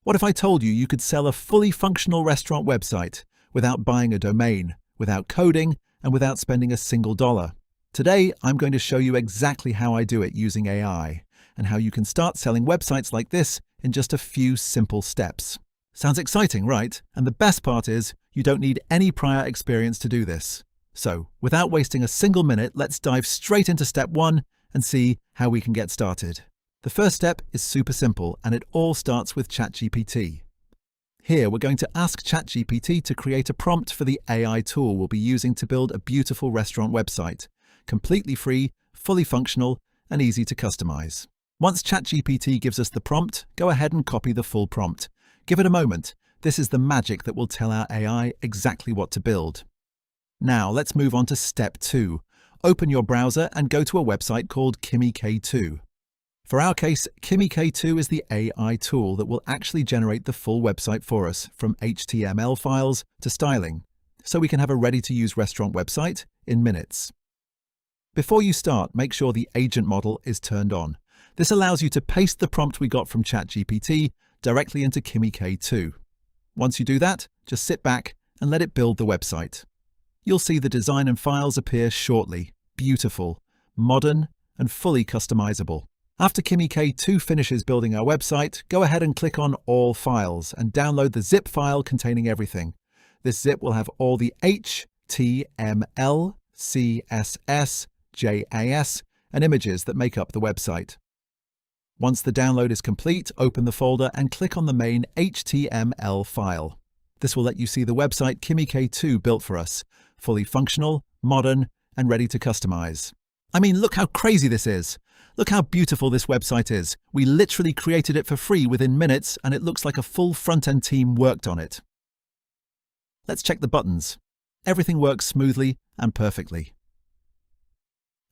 What if I told you you could sell a fully functional restaurant website without buying a domain, without coding, and without spending a single dollar? Today, I'm going to show you exactly how I do it using AI, and how you can start selling websites like this in just a few simple steps. Sounds exciting, right? And the best part is, you don't need any prior experience to do this. So, without wasting a single minute, let's dive straight into step 1 and see how we can get started. The first step is super simple, and it all starts with ChatGPT. Here, we're going to ask ChatGPT to create a prompt for the AI tool we'll be using to build a beautiful restaurant website. Completely free, fully functional, and easy to customize. Once ChatGPT gives us the prompt, go ahead and copy the full prompt. Give it a moment. This is the magic that will tell our AI exactly what to build. Now, let's move on to step 2. Open your browser and go to a website called Kimi K2. For our case, Kimi K2 is the AI tool that will actually generate the full website for us, from HTML files to styling, so we can have a ready-to-use restaurant website in minutes. Before you start, make sure the agent model is turned on. This allows you to paste the prompt we got from ChatGPT directly into Kimi K2. Once you do that, just sit back and let it build the website. You'll see the design and files appear shortly. Beautiful, modern, and fully customizable. After Kimi K2 finishes building our website, go ahead and click on All Files and download the zip file containing everything. This zip will have all the HTML, CSS, JS, and images that make up the website. Once the download is complete, open the folder and click on the main HTML file. This will let you see the website Kimi K2 built for us, fully functional, modern, and ready to customize. I mean, look how crazy this is. Look how beautiful this website is. We literally created it for free within minutes, and it looks like a full front-end team worked on it. Let's check the buttons. Everything works smoothly and perfectly.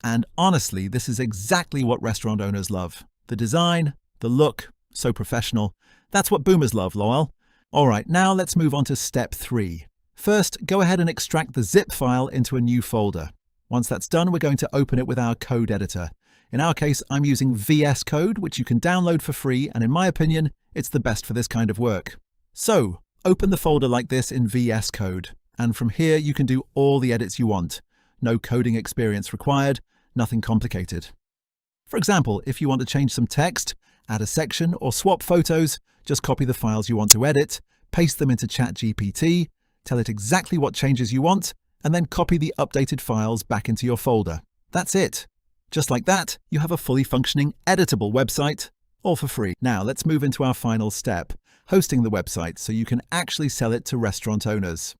And honestly, this is exactly what restaurant owners love. The design, the look, so professional. That's what boomers love, lol. Alright, now let's move on to step 3. First, go ahead and extract the zip file into a new folder. Once that's done, we're going to open it with our code editor. In our case, I'm using VS Code, which you can download for free, and in my opinion, it's the best for this kind of work. So, open the folder like this in VS Code, and from here you can do all the edits you want. No coding experience required, nothing complicated. For example, if you want to change some text, add a section, or swap photos, just copy the files you want to edit, paste them into ChatGPT, tell it exactly what changes you want, and then copy the updated files back into your folder. That's it. Just like that, you have a fully functioning, editable website, all for free. Now let's move into our final step, hosting the website so you can actually sell it to restaurant owners.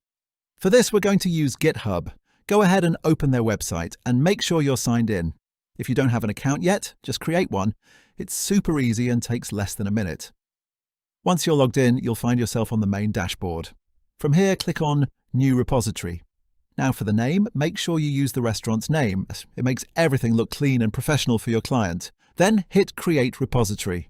For this, we're going to use GitHub. Go ahead and open their website and make sure you're signed in. If you don't have an account yet, just create one. It's super easy and takes less than a minute. Once you're logged in, you'll find yourself on the main dashboard. From here, click on New Repository. Now for the name, make sure you use the restaurant's name. It makes everything look clean and professional for your client. Then hit Create Repository.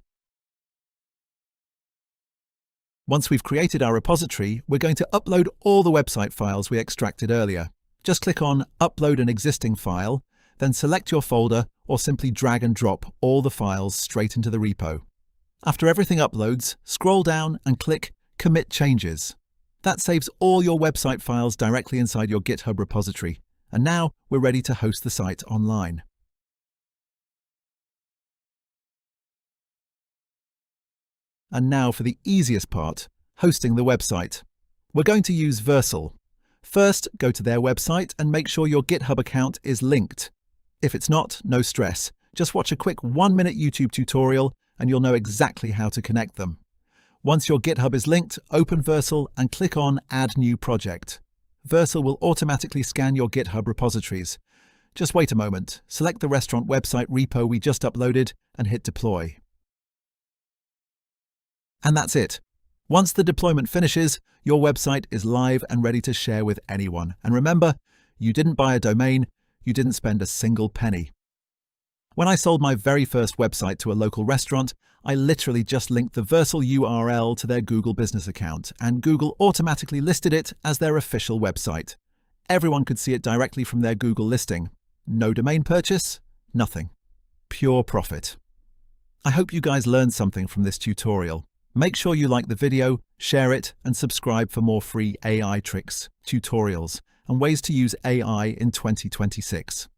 Once we've created our repository, we're going to upload all the website files we extracted earlier. Just click on Upload an existing file, then select your folder or simply drag and drop all the files straight into the repo. After everything uploads, scroll down and click Commit Changes. That saves all your website files directly inside your GitHub repository. And now we're ready to host the site online. And now for the easiest part, hosting the website. We're going to use Vercel. First, go to their website and make sure your GitHub account is linked. If it's not, no stress. Just watch a quick 1-minute YouTube tutorial and you'll know exactly how to connect them. Once your GitHub is linked, open Vercel and click on Add New Project. Vercel will automatically scan your GitHub repositories. Just wait a moment, select the restaurant website repo we just uploaded and hit Deploy. And that's it. Once the deployment finishes, your website is live and ready to share with anyone. And remember, you didn't buy a domain, you didn't spend a single penny. When I sold my very first website to a local restaurant, I literally just linked the Vercel URL to their Google business account, and Google automatically listed it as their official website. Everyone could see it directly from their Google listing. No domain purchase, nothing. Pure profit. I hope you guys learned something from this tutorial. Make sure you like the video, share it, and subscribe for more free AI tricks, tutorials, and ways to use AI in 2026.